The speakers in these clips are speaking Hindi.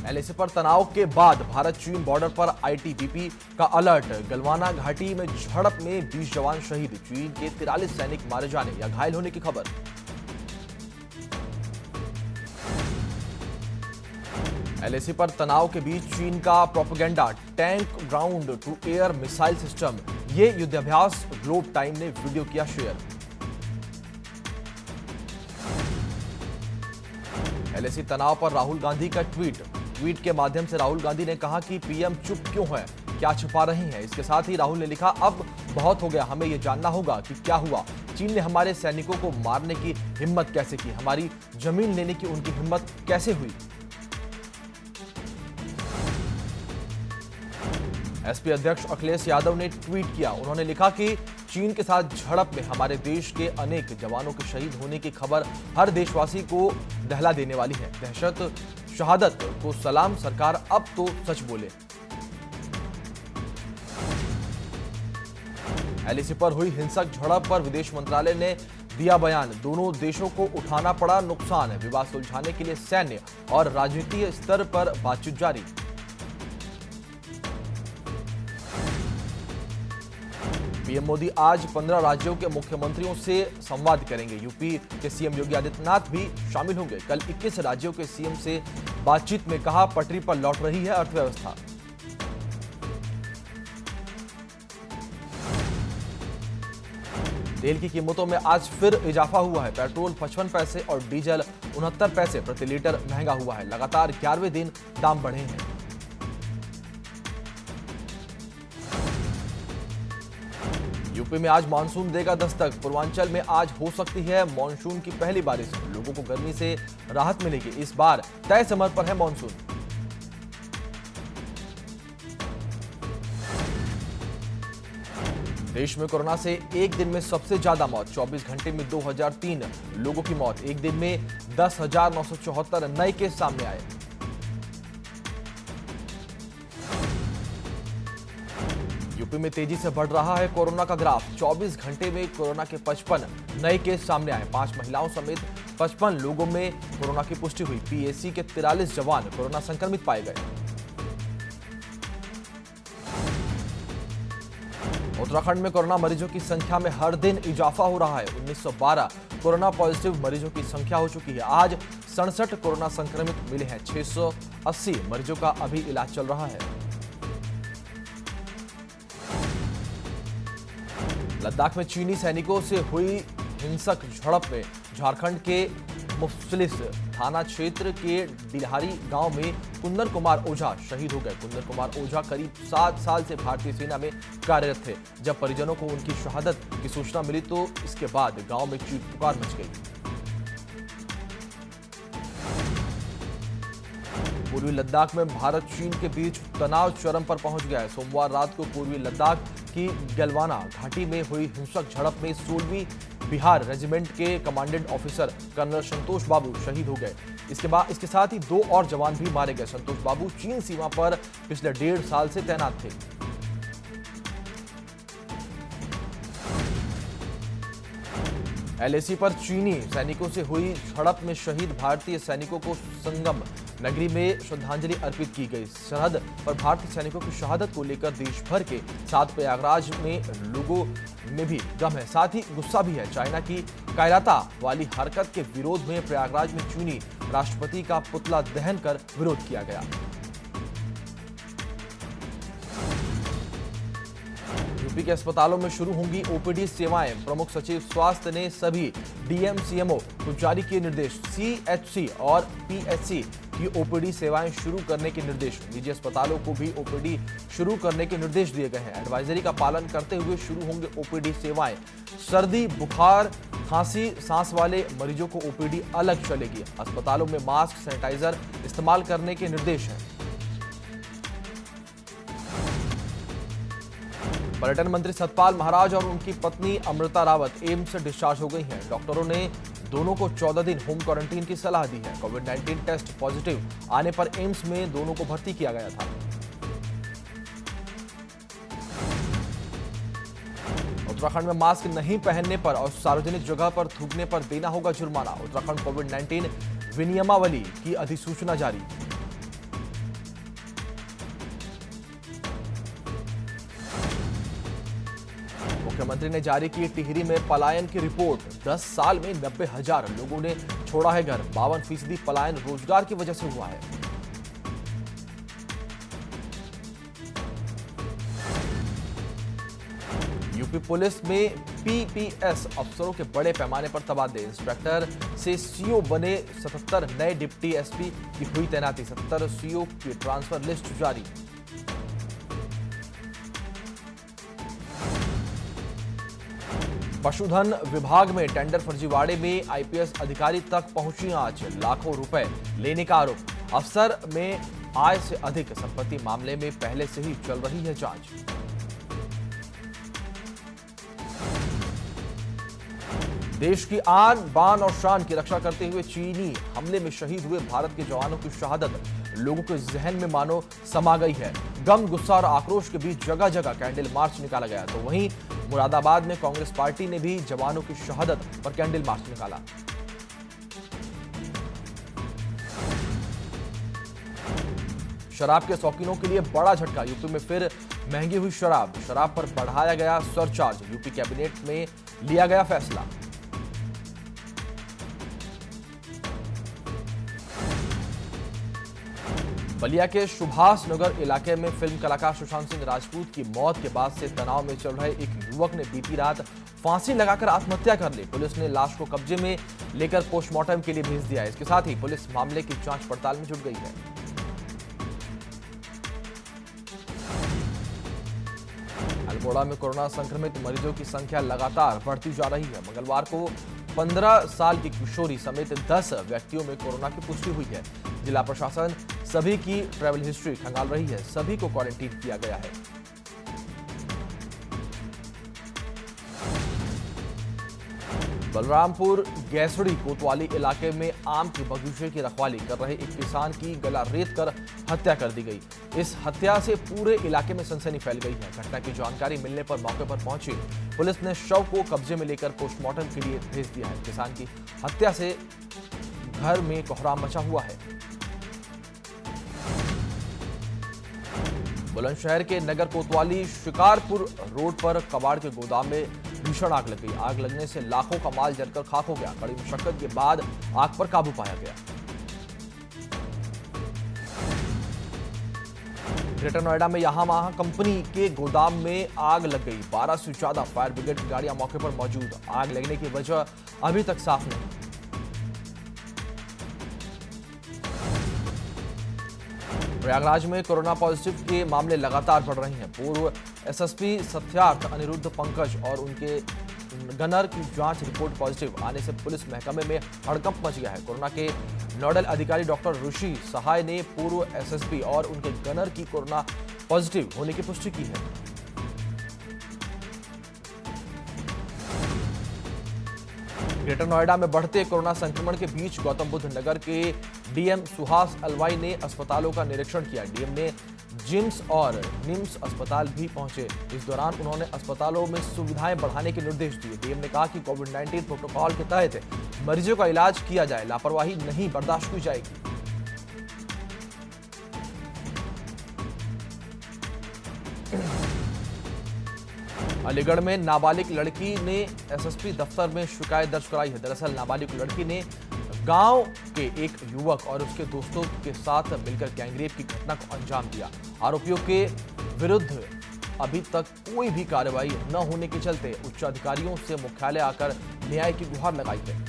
एलएसी पर तनाव के बाद भारत चीन बॉर्डर पर आईटीबीपी का अलर्ट। गलवाना घाटी में झड़प में 20 जवान शहीद। चीन के 43 सैनिक मारे जाने या घायल होने की खबर। एलएसी पर तनाव के बीच चीन का propaganda, tank ground to air missile system. ये युद्धाभ्यास ग्लोब टाइम ने वीडियो किया शेयर। एलएसी तनाव पर राहुल गांधी का ट्वीट के माध्यम से राहुल गांधी ने कहा कि पीएम चुप क्यों है, क्या छिपा रही हैं। इसके साथ ही राहुल ने लिखा, अब बहुत हो गया, हमें यह जानना होगा कि क्या हुआ। चीन ने हमारे सैनिकों को मारने की हिम्मत कैसे की, हमारी जमीन लेने की उनकी हिम्मत कैसे हुई। एसपी अध्यक्ष अखिलेश यादव ने ट्वीट किया। उन्होंने लिखा कि चीन के साथ झड़प में हमारे देश के अनेक जवानों के शहीद होने की खबर हर देशवासी को दहला देने वाली है। दहशत शहादत को सलाम, सरकार अब तो सच बोले। एलएसी पर हुई हिंसक झड़प पर विदेश मंत्रालय ने दिया बयान। दोनों देशों को उठाना पड़ा नुकसान। विवाद सुलझाने के लिए सैन्य और राजनीतिक स्तर पर बातचीत जारी। पीएम मोदी आज 15 राज्यों के मुख्यमंत्रियों से संवाद करेंगे। यूपी के सीएम योगी आदित्यनाथ भी शामिल होंगे। कल 21 राज्यों के सीएम से बातचीत में कहा, पटरी पर लौट रही है अर्थव्यवस्था। तेल की कीमतों में आज फिर इजाफा हुआ है। पेट्रोल 55 पैसे और डीजल 69 पैसे प्रति लीटर महंगा हुआ है। लगातार 11वें दिन दाम बढ़े हैं। यूपी में आज मानसून देगा दस्तक। पूर्वांचल में आज हो सकती है मानसून की पहली बारिश। लोगों को गर्मी से राहत मिलेगी। इस बार तय समय पर है मानसून। देश में कोरोना से एक दिन में सबसे ज्यादा मौत। 24 घंटे में 2003 लोगों की मौत। एक दिन में 10,974 नए केस सामने आए। यूपी में तेजी से बढ़ रहा है कोरोना का ग्राफ। 24 घंटे में कोरोना के 55 नए केस सामने आए। 5 महिलाओं समेत 55 लोगों में कोरोना की पुष्टि हुई। पीएसी के 43 जवान कोरोना संक्रमित पाए गए। उत्तराखंड में कोरोना मरीजों की संख्या में हर दिन इजाफा हो रहा है। 1912 कोरोना पॉजिटिव मरीजों की संख्या हो चुकी है। आज 67 कोरोना संक्रमित मिले हैं। 680 मरीजों का अभी इलाज चल रहा है। लद्दाख में चीनी सैनिकों से हुई हिंसक झड़प में झारखंड के मुफ्लिस थाना क्षेत्र के डिलहारी गांव में कुंदन कुमार ओझा शहीद हो गए। कुंदन कुमार ओझा करीब 7 साल से भारतीय सेना में कार्यरत थे। जब परिजनों को उनकी शहादत की सूचना मिली तो इसके बाद गांव में चीख पुकार मच गई। पूर्वी लद्दाख में भारत चीन के बीच तनाव चरम पर पहुंच गया है। सोमवार रात को पूर्वी लद्दाख की गलवाना घाटी में हुई हिंसक झड़प में 16वीं बिहार रेजिमेंट के कमांडेंट ऑफिसर कर्नल संतोष बाबू शहीद हो गए। इसके साथ ही 2 और जवान भी मारे गए। संतोष बाबू चीन सीमा पर पिछले 1.5 साल से तैनात थे। एलएसी पर चीनी सैनिकों से हुई झड़प में शहीद भारतीय सैनिकों को संगम नगरी में श्रद्धांजलि अर्पित की गई। सरहद पर भारतीय सैनिकों की शहादत को लेकर देश भर के साथ प्रयागराज में लोगों में भी गम है, साथ ही गुस्सा भी है। चाइना की कायरता वाली हरकत के विरोध में प्रयागराज में चीनी राष्ट्रपति का पुतला दहन कर विरोध किया गया। यूपी के अस्पतालों में शुरू होंगी ओपीडी सेवाएं। प्रमुख सचिव स्वास्थ्य ने सभी डीएम सीएमओ को जारी किए निर्देश। सीएचसी और पीएचसी की ओपीडी सेवाएं शुरू करने के निर्देश। निजी अस्पतालों को भी ओपीडी शुरू करने के निर्देश दिए गए हैं। एडवाइजरी का पालन करते हुए शुरू होंगे ओपीडी सेवाएं। सर्दी, बुखार, खांसी, सांस वाले मरीजों को ओपीडी अलग चलेगी। अस्पतालों में मास्क, सैनिटाइजर इस्तेमाल करने के निर्देश हैं। पर्यटन मंत्री सतपाल महाराज और उनकी पत्नी अमृता रावत एम्स से डिस्चार्ज हो गई हैं। डॉक्टरों ने दोनों को 14 दिन होम क्वारंटीन की सलाह दी है। कोविड-19 टेस्ट पॉजिटिव आने पर एम्स में दोनों को भर्ती किया गया था। उत्तराखंड में मास्क नहीं पहनने पर और सार्वजनिक जगह पर थूकने पर देना होगा जुर्माना। उत्तराखंड कोविड-19 विनियमावली की अधिसूचना जारी। मुख्यमंत्री ने जारी की टिहरी में पलायन की रिपोर्ट। 10 साल में 90,000 लोगों ने छोड़ा है घर। 52% पलायन रोजगार की वजह से हुआ है। यूपी पुलिस में पीपीएस अफसरों के बड़े पैमाने पर तबादले। इंस्पेक्टर से सीओ बने 77 नए डिप्टी एसपी की हुई तैनाती। 77 सीओ की ट्रांसफर लिस्ट जारी। पशुधन विभाग में टेंडर फर्जीवाड़े में आईपीएस अधिकारी तक पहुंची आंच। लाखों रुपए लेने का आरोप। अफसर में आय से अधिक संपत्ति मामले में पहले से ही चल रही है जांच। देश की आन बान और शान की रक्षा करते हुए चीनी हमले में शहीद हुए भारत के जवानों की शहादत लोगों के जहन में मानो समा गई है। गम, गुस्सा और आक्रोश के बीच जगह जगह कैंडल मार्च निकाला गया। तो वहीं मुरादाबाद में कांग्रेस पार्टी ने भी जवानों की शहादत पर कैंडल मार्च निकाला। शराब के शौकीनों के लिए बड़ा झटका। यूपी में फिर महंगी हुई शराब। शराब पर बढ़ाया गया सरचार्ज। यूपी कैबिनेट में लिया गया फैसला। बलिया के सुभाष नगर इलाके में फिल्म कलाकार सुशांत सिंह राजपूत की मौत के बाद से तनाव में चल रहे एक युवक ने बीती रात फांसी लगाकर आत्महत्या कर ली। पुलिस ने लाश को कब्जे में लेकर पोस्टमार्टम के लिए भेज दिया है। इसके साथ ही पुलिस मामले की जांच पड़ताल में जुट गई है। अल्मोड़ा में कोरोना संक्रमित मरीजों की संख्या लगातार बढ़ती जा रही है। मंगलवार को 15 साल की किशोरी समेत 10 व्यक्तियों में कोरोना की पुष्टि हुई है। जिला प्रशासन सभी की ट्रैवल हिस्ट्री खंगाल रही है। सभी को क्वारंटीन किया गया है। बलरामपुर गैसड़ी कोतवाली इलाके में आम के बगीचे की रखवाली कर रहे एक किसान की गला रेत कर हत्या कर दी गई। इस हत्या से पूरे इलाके में सनसनी फैल गई है। घटना की जानकारी मिलने पर मौके पर पहुंची पुलिस ने शव को कब्जे में लेकर पोस्टमार्टम के लिए भेज दिया है। किसान की हत्या से घर में कोहराम मचा हुआ है। बुलंदशहर के नगर कोतवाली शिकारपुर रोड पर कबाड़ के गोदाम में भीषण आग लग गई। आग लगने से लाखों का माल जलकर खाक हो गया। कड़ी मशक्कत के बाद आग पर काबू पाया गया। ग्रेटर नोएडा में यामाहा कंपनी के गोदाम में आग लग गई। 12 से ज्यादा फायर ब्रिगेड की गाड़ियां मौके पर मौजूद। आग लगने की वजह अभी तक साफ नहीं। प्रयागराज में कोरोना पॉजिटिव के मामले लगातार बढ़ रहे हैं। पूर्व एसएसपी सत्यार्थ अनिरुद्ध पंकज और उनके गनर की जांच रिपोर्ट पॉजिटिव आने से पुलिस महकमे में हड़कंप मच गया है। कोरोना के नोडल अधिकारी डॉक्टर ऋषि सहाय ने पूर्व एसएसपी और उनके गनर की कोरोना पॉजिटिव होने की पुष्टि की है। ग्रेटर नोएडा में बढ़ते कोरोना संक्रमण के बीच गौतम बुद्ध नगर के डीएम सुहास अलवाई ने अस्पतालों का निरीक्षण किया। डीएम ने जिम्स और निम्स अस्पताल भी पहुंचे। इस दौरान उन्होंने अस्पतालों में सुविधाएं बढ़ाने के निर्देश दिए। डीएम ने कहा कि कोविड-19 प्रोटोकॉल के तहत मरीजों का इलाज किया जाए। लापरवाही नहीं बर्दाश्त की जाएगी। अलीगढ़ में नाबालिग लड़की ने एसएसपी दफ्तर में शिकायत दर्ज कराई है। दरअसल नाबालिग लड़की ने गांव के एक युवक और उसके दोस्तों के साथ मिलकर गैंगरेप की घटना को अंजाम दिया। आरोपियों के विरुद्ध अभी तक कोई भी कार्रवाई न होने के चलते उच्च अधिकारियों से मुख्यालय आकर न्याय की गुहार लगाई है।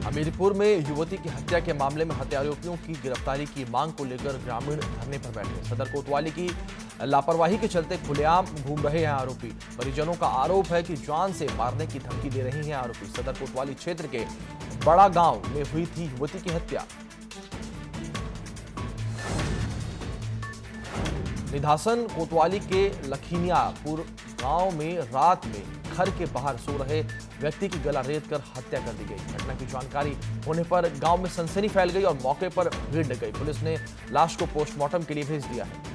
हमीरपुर में युवती की हत्या के मामले में हत्यारोपियों की गिरफ्तारी की मांग को लेकर ग्रामीण धरने पर बैठे। सदर कोतवाली की लापरवाही के चलते खुलेआम घूम रहे हैं आरोपी। परिजनों का आरोप है कि जान से मारने की धमकी दे रहे हैं आरोपी। सदर कोतवाली क्षेत्र के बड़ा गांव में हुई थी युवती की हत्या। निधासन कोतवाली के लखीनियापुर गांव में रात में घर के बाहर सो रहे व्यक्ति की गला रेत कर हत्या कर दी गई। घटना की जानकारी होने पर गांव में सनसनी फैल गई और मौके पर भीड़ लग गई। पुलिस ने लाश को पोस्टमार्टम के लिए भेज दिया है।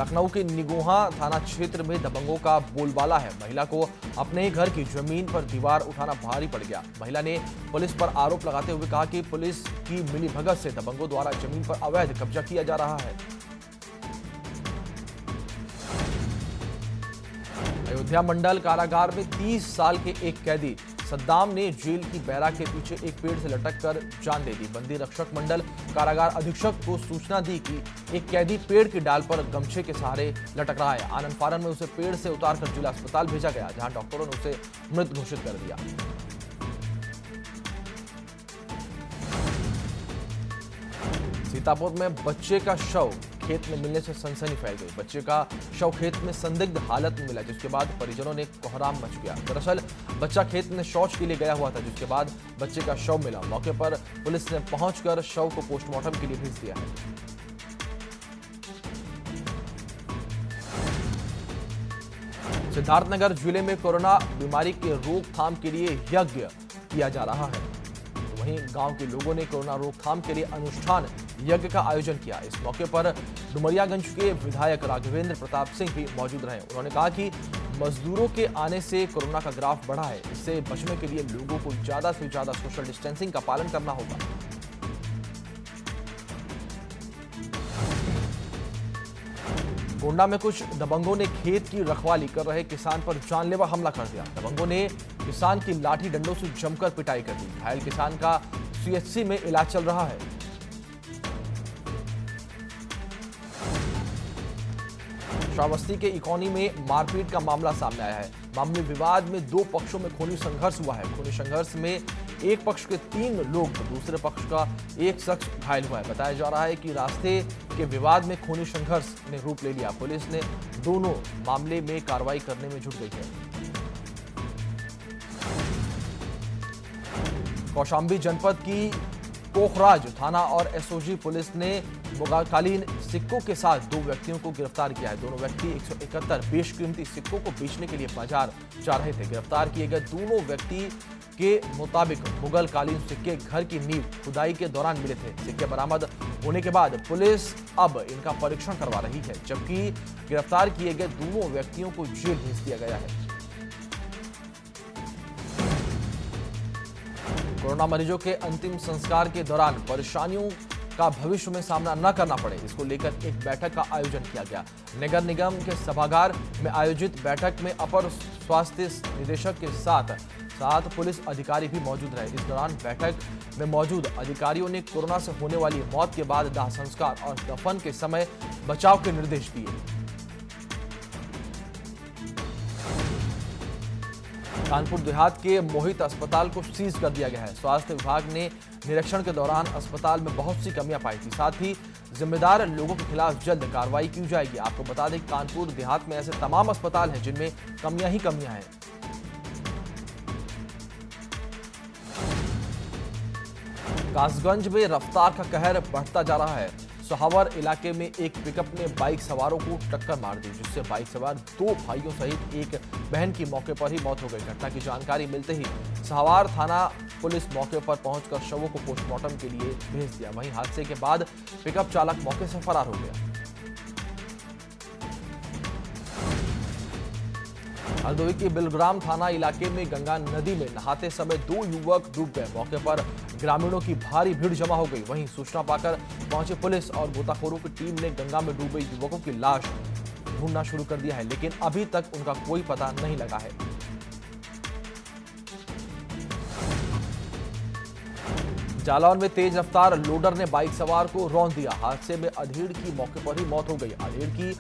लखनऊ के निगोहा थाना क्षेत्र में दबंगों का बोलबाला है। महिला को अपने ही घर की जमीन पर दीवार उठाना भारी पड़ गया। महिला ने पुलिस पर आरोप लगाते हुए कहा कि पुलिस की मिलीभगत से दबंगों द्वारा जमीन पर अवैध कब्जा किया जा रहा है। अयोध्या मंडल कारागार में 30 साल के एक कैदी सद्दाम ने जेल की बैरा के पीछे एक पेड़ से लटक कर जान दे दी। बंदी रक्षक मंडल कारागार अधीक्षक को सूचना दी कि एक कैदी पेड़ की डाल पर गमछे के सहारे लटक रहा है। आनंद फारन में उसे पेड़ से उतारकर जिला अस्पताल भेजा गया, जहां डॉक्टरों ने उसे मृत घोषित कर दिया। सीतापुर में बच्चे का शव खेत में मिलने से सनसनी फैल गई। बच्चे का शव खेत में संदिग्ध हालत में मिला, जिसके बाद परिजनों ने कोहराम मच गया। दरअसल बच्चा खेत में शौच के लिए गया हुआ था, जिसके बाद बच्चे का शव मिला। मौके पर पुलिस ने पहुंचकर शव को पोस्टमार्टम के लिए भेज दिया है। सिद्धार्थनगर जिले में कोरोना बीमारी के रोकथाम के लिए यज्ञ किया जा रहा है। वहीं गांव के लोगों ने कोरोना रोकथाम के लिए अनुष्ठान यज्ञ का आयोजन किया। इस मौके पर डुमरियागंज के विधायक राघवेंद्र प्रताप सिंह भी मौजूद रहे। उन्होंने कहा कि मजदूरों के आने से कोरोना का ग्राफ बढ़ा है। इससे बचने के लिए लोगों को ज्यादा से ज्यादा सोशल डिस्टेंसिंग का पालन करना होगा। गोंडा में कुछ दबंगों ने खेत की रखवाली कर रहे किसान पर जानलेवा हमला कर दिया। दबंगों ने किसान की लाठी डंडों से जमकर पिटाई कर दी। घायल किसान का सीएचसी में इलाज चल रहा है। श्रावस्ती के इकोनी में मारपीट का मामला सामने आया है। मामूली विवाद में दो पक्षों में खूनी संघर्ष हुआ है। खूनी संघर्ष में एक पक्ष के 3 लोग तो दूसरे पक्ष का एक शख्स घायल हुआ है। बताया जा रहा है कि रास्ते के विवाद में खूनी संघर्ष ने रूप ले लिया। पुलिस ने दोनों मामले में कार्रवाई करने में जुट गई है। कौशाम्बी जनपद की कोखराज थाना और एसओजी पुलिस ने मुगाकालीन सिक्कों के साथ 2 व्यक्तियों को गिरफ्तार किया है। दोनों व्यक्ति 171 बेशकीमती सिक्कों को बेचने के लिए बाजार जा रहे थे। गिरफ्तार किए गए दोनों व्यक्ति के मुताबिक मुगल कालीन सिक्के घर की नींव खुदाई के दौरान मिले थे। सिक्के बरामद होने के बाद पुलिस अब इनका परीक्षण करवा रही है, जबकि गिरफ्तार किए गए दोनों व्यक्तियों को जेल भेज दिया गया है। कोरोना मरीजों के अंतिम संस्कार के दौरान परेशानियों का भविष्य में सामना न करना पड़े, इसको लेकर एक बैठक का आयोजन किया गया। नगर निगम के सभागार में आयोजित बैठक में अपर स्वास्थ्य निदेशक के साथ पुलिस अधिकारी भी मौजूद रहे। इस दौरान बैठक में मौजूद अधिकारियों ने कोरोना से होने वाली मौत के बाद दाह संस्कार और दफन के समय बचाव के निर्देश दिए। कानपुर देहात के मोहित अस्पताल को सीज कर दिया गया है। स्वास्थ्य विभाग ने निरीक्षण के दौरान अस्पताल में बहुत सी कमियां पाई थी। साथ ही जिम्मेदार लोगों के खिलाफ जल्द कार्रवाई की जाएगी। आपको बता दें, कानपुर देहात में ऐसे तमाम अस्पताल हैं जिनमें कमियां ही कमियां हैं। कासगंज में रफ्तार का कहर बढ़ता जा रहा है। सहावर इलाके में एक पिकअप ने बाइक सवारों को टक्कर मार दी, जिससे बाइक सवार 2 भाइयों सहित एक बहन की मौके पर ही मौत हो गई। घटना की जानकारी मिलते ही सहावर थाना पुलिस मौके पर पहुंचकर शवों को पोस्टमार्टम के लिए भेज दिया। वहीं हादसे के बाद पिकअप चालक मौके से फरार हो गया। हरदोई के बिलग्राम थाना इलाके में गंगा नदी में नहाते समय 2 युवक डूब गए। मौके पर ग्रामीणों की भारी भीड़ जमा हो गई। वहीं सूचना पाकर पहुंचे पुलिस और गोताखोरों की टीम ने गंगा में डूबे युवकों की लाश ढूंढना शुरू कर दिया है, लेकिन अभी तक उनका कोई पता नहीं लगा है। जालौन में तेज रफ्तार लोडर ने बाइक सवार को रौंद दिया। हादसे में अधेड़ की मौके पर ही मौत हो गई। अधेड़ की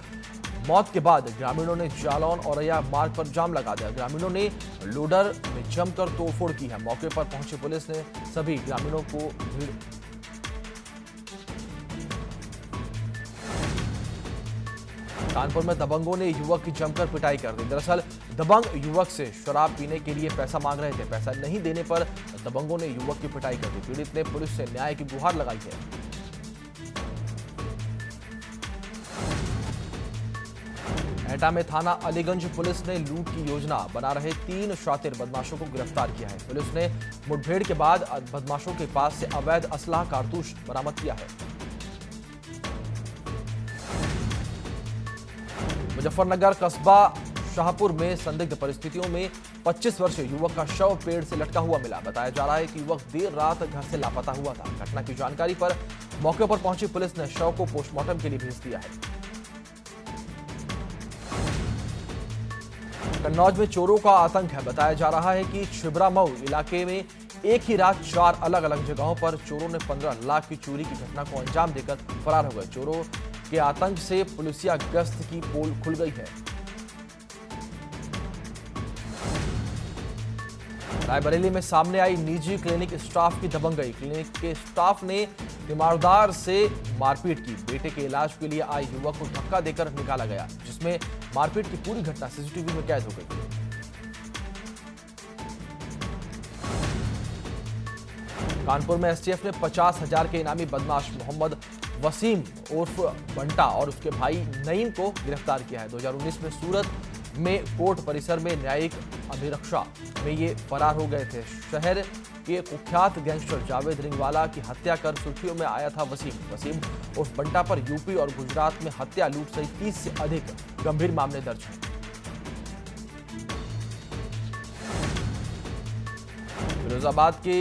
मौत के बाद ग्रामीणों ने जालौन औरैया मार्ग पर जाम लगा दिया। ग्रामीणों ने लोडर में जमकर तोड़फोड़ की है। मौके पर पहुंची पुलिस ने सभी ग्रामीणों को कानपुर में दबंगों ने युवक की जमकर पिटाई कर दी। दरअसल दबंग युवक से शराब पीने के लिए पैसा मांग रहे थे। पैसा नहीं देने पर दबंगों ने युवक की पिटाई कर दी। पीड़ित ने पुलिस से न्याय की गुहार लगाई है। एटा में थाना अलीगंज पुलिस ने लूट की योजना बना रहे 3 शातिर बदमाशों को गिरफ्तार किया है। पुलिस ने मुठभेड़ के बाद बदमाशों के पास से अवैध असलाह कारतूस बरामद किया है। मुजफ्फरनगर कस्बा शाहपुर में संदिग्ध परिस्थितियों में 25 वर्षीय युवक का शव पेड़ से लटका हुआ मिला। बताया जा रहा है कि युवक देर रात घर से लापता हुआ था। घटना की जानकारी पर मौके पर पहुंची पुलिस ने शव को पोस्टमार्टम के लिए भेज दिया है। कन्नौज में चोरों का आतंक है। बताया जा रहा है कि छिबरामऊ इलाके में एक ही रात 4 अलग अलग जगहों पर चोरों ने 15 लाख की चोरी की घटना को अंजाम देकर फरार हो गए। चोरों के आतंक से पुलिसिया गश्त की पोल खुल गई है। रायबरेली में सामने आई निजी क्लिनिक स्टाफ की दबंगई। क्लिनिक के स्टाफ ने तीमारदार से मारपीट की। बेटे के इलाज के लिए आए युवक को धक्का देकर निकाला गया, जिसमें मारपीट की पूरी घटना सीसीटीवी में कैद हो गई। कानपुर में एसटीएफ ने 50,000 के इनामी बदमाश मोहम्मद वसीम उर्फ बंटा और उसके भाई नईम को गिरफ्तार किया है। 2019 में सूरत में कोर्ट परिसर में न्यायिक अभिरक्षा में ये फरार हो गए थे। शहर के कुख्यात गैंगस्टर जावेद रिंगवाला की हत्या कर सुर्खियों में आया था वसीम उर्फ बंटा पर यूपी और गुजरात में हत्या, लूट सहित 30 से अधिक गंभीर मामले दर्ज हैं। फिरोजाबाद के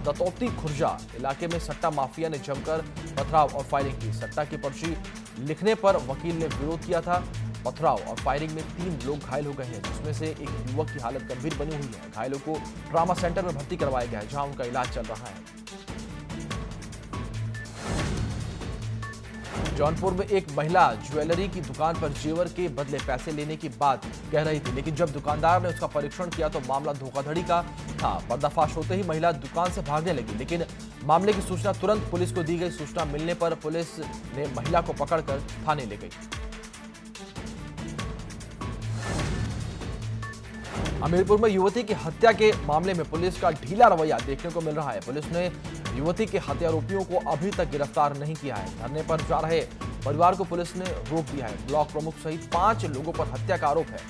दतौती खुर्जा इलाके में सट्टा माफिया ने जमकर पथराव और फायरिंग की। सट्टा की पर्ची लिखने पर वकील ने विरोध किया था। पथराव और फायरिंग में 3 लोग घायल हो गए हैं, जिसमें से एक युवक की हालत गंभीर बनी हुई है। घायलों को ट्रॉमा सेंटर में भर्ती करवाया गया है, जहां उनका इलाज चल रहा है। जौनपुर में एक महिला ज्वेलरी की दुकान पर जेवर के बदले पैसे लेने की बात कह रही थी, लेकिन जब दुकानदार ने उसका परीक्षण किया तो मामला धोखाधड़ी का था। पर्दाफाश होते ही महिला दुकान से भागने लगी, लेकिन मामले की सूचना तुरंत पुलिस को दी गई। सूचना मिलने पर पुलिस ने महिला को पकड़कर थाने ले गई। हमीरपुर में युवती की हत्या के मामले में पुलिस का ढीला रवैया देखने को मिल रहा है। पुलिस ने युवती के हत्यारोपियों को अभी तक गिरफ्तार नहीं किया है। धरने पर जा रहे परिवार को पुलिस ने रोक दिया है। ब्लॉक प्रमुख सहित 5 लोगों पर हत्या का आरोप है।